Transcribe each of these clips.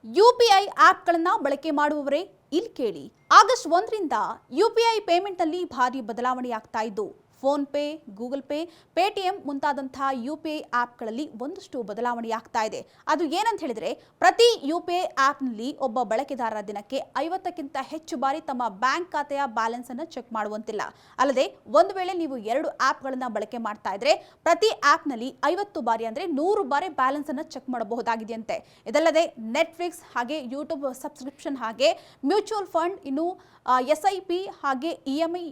UPI ಆಪ್ಗಳನ್ನ ಬಳಕೆ ಮಾಡುವವರೇ ಇಲ್ಲಿ ಕೇಳಿ. ಆಗಸ್ಟ್ 1ರಿಂದ ಯುಪಿಐ ಪೇಮೆಂಟ್ನಲ್ಲಿ ಭಾರಿ ಬದಲಾವಣೆಯಾಗ್ತಾ ಇದ್ದು phone pay, Google pay, Paytm ಮುಂತಾದಂತಹ ಯುಪಿಐ ಆಪ್ಗಳಲ್ಲಿ ಒಂದಷ್ಟು ಬದಲಾವಣೆಯಾಗ್ತಾ ಇದೆ. ಅದು ಏನಂತ ಹೇಳಿದ್ರೆ, ಪ್ರತಿ ಯುಪಿಐ ಆಪ್ನಲ್ಲಿ ಒಬ್ಬ ಬಳಕೆದಾರರ ದಿನಕ್ಕೆ 50ಕ್ಕಿಂತ ಹೆಚ್ಚು ಬಾರಿ ತಮ್ಮ ಬ್ಯಾಂಕ್ ಖಾತೆಯ ಬ್ಯಾಲೆನ್ಸ್ ಅನ್ನು ಚೆಕ್ ಮಾಡುವಂತಿಲ್ಲ. ಅಲ್ಲದೆ ಒಂದು ವೇಳೆ ನೀವು 2 ಆಪ್ಗಳನ್ನ ಬಳಕೆ ಮಾಡ್ತಾ ಇದ್ರೆ ಪ್ರತಿ ಆಪ್ನಲ್ಲಿ 50 ಬಾರಿ ಅಂದ್ರೆ 100 ಬಾರಿ ಬ್ಯಾಲೆನ್ಸ್ ಅನ್ನು ಚೆಕ್ ಮಾಡಬಹುದಾಗಿದೆಯಂತೆ. ಇದಲ್ಲದೆ ನೆಟ್ಫ್ಲಿಕ್ಸ್ ಹಾಗೆ ಯೂಟ್ಯೂಬ್ ಸಬ್ಸ್ಕ್ರಿಪ್ಷನ್ ಹಾಗೆ ಮ್ಯೂಚುವಲ್ ಫಂಡ್, ಇನ್ನು SIP ಹಾಗೆ EMI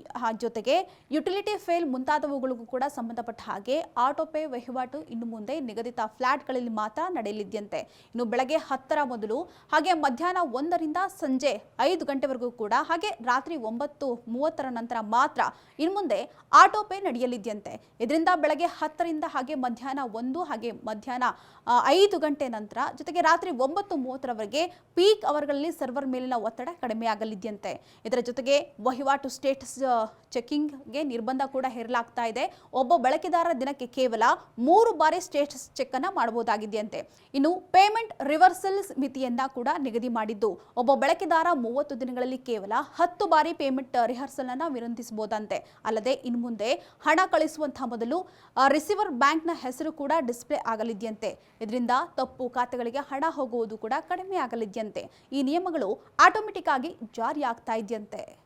ಜೊತೆಗೆ ಯುಟಿಲಿಟಿ ಫೇಲ್ ಮುಂತಾದವುಗಳಿಗೂ ಕೂಡ ಸಂಬಂಧಪಟ್ಟ ಹಾಗೆ ಆಟೋಪೇ ವಹಿವಾಟು ಇನ್ನು ಮುಂದೆ ನಿಗದಿತ ಫ್ಲಾಟ್ಗಳಲ್ಲಿ ಮಾತ್ರ ನಡೆಯಲಿದೆಯಂತೆ. ಇನ್ನು ಬೆಳಗ್ಗೆ 10ರ ಮೊದಲು ಹಾಗೆ ಮಧ್ಯಾಹ್ನ 1ರಿಂದ ಸಂಜೆ 5 ಗಂಟೆವರೆಗೂ ಕೂಡ ಹಾಗೆ ರಾತ್ರಿ 9:30ರ ನಂತರ ಮಾತ್ರ ಇನ್ನು ಮುಂದೆ ಆಟೋಪೇ ನಡೆಯಲಿದೆಯಂತೆ. ಇದರಿಂದ ಬೆಳಗ್ಗೆ 10ರಿಂದ ಹಾಗೆ ಮಧ್ಯಾಹ್ನ 1 ಹಾಗೆ ಮಧ್ಯಾಹ್ನ 5 ಗಂಟೆ ನಂತರ ಜೊತೆಗೆ ರಾತ್ರಿ 9:30ರವರೆಗೆ ಪೀಕ್ ಅವರ್ಗಳಲ್ಲಿ ಸರ್ವರ್ ಮೇಲಿನ ಒತ್ತಡ ಕಡಿಮೆ ಆಗಲಿದೆಯಂತೆ. ಇದರ ಜೊತೆಗೆ ವಹಿವಾಟು ಸ್ಟೇಟಸ್ ಚೆಕಿಂಗ್ಗೆ ನಿರ್ಬಂಧ ಕೂಡ ಹೇರಲಾಗ್ತಾ ಇದೆ. ಒಬ್ಬ ಬಳಕೆದಾರರ ದಿನಕ್ಕೆ ಕೇವಲ 3 ಬಾರಿ ಸ್ಟೇಟಸ್ ಚೆಕ್ ಅನ್ನ ಮಾಡಬಹುದಾಗಿದೆಯಂತೆ. ಇನ್ನು ಪೇಮೆಂಟ್ ರಿವರ್ಸಲ್ಸ್ ಮಿತಿಯನ್ನ ಕೂಡ ನಿಗದಿ ಮಾಡಿದ್ದು ಒಬ್ಬ ಬಳಕೆದಾರ 30 ದಿನಗಳಲ್ಲಿ ಕೇವಲ 10 ಬಾರಿ ಪೇಮೆಂಟ್ ರಿಹರ್ಸಲ್ ಅನ್ನ ವಿನಂತಿಸಬಹುದಂತೆ. ಅಲ್ಲದೆ ಇನ್ನು ಮುಂದೆ ಹಣ ಕಳಿಸುವಂತಹ ಮೊದಲು ರಿಸೀವರ್ ಬ್ಯಾಂಕ್ನ ಹೆಸರು ಕೂಡ ಡಿಸ್ಪ್ಲೇ ಆಗಲಿದೆಯಂತೆ. ಇದರಿಂದ ತಪ್ಪು ಖಾತೆಗಳಿಗೆ ಹಣ ಹೋಗುವುದು ಕೂಡ ಕಡಿಮೆ ಆಗಲಿದೆಯಂತೆ. ಈ ನಿಯಮಗಳು ಆಟೋಮೆಟಿಕ್ ಆಗಿ ಜಾರಿಯಾಗ್ತಾ ಇದೆಯಂತೆ.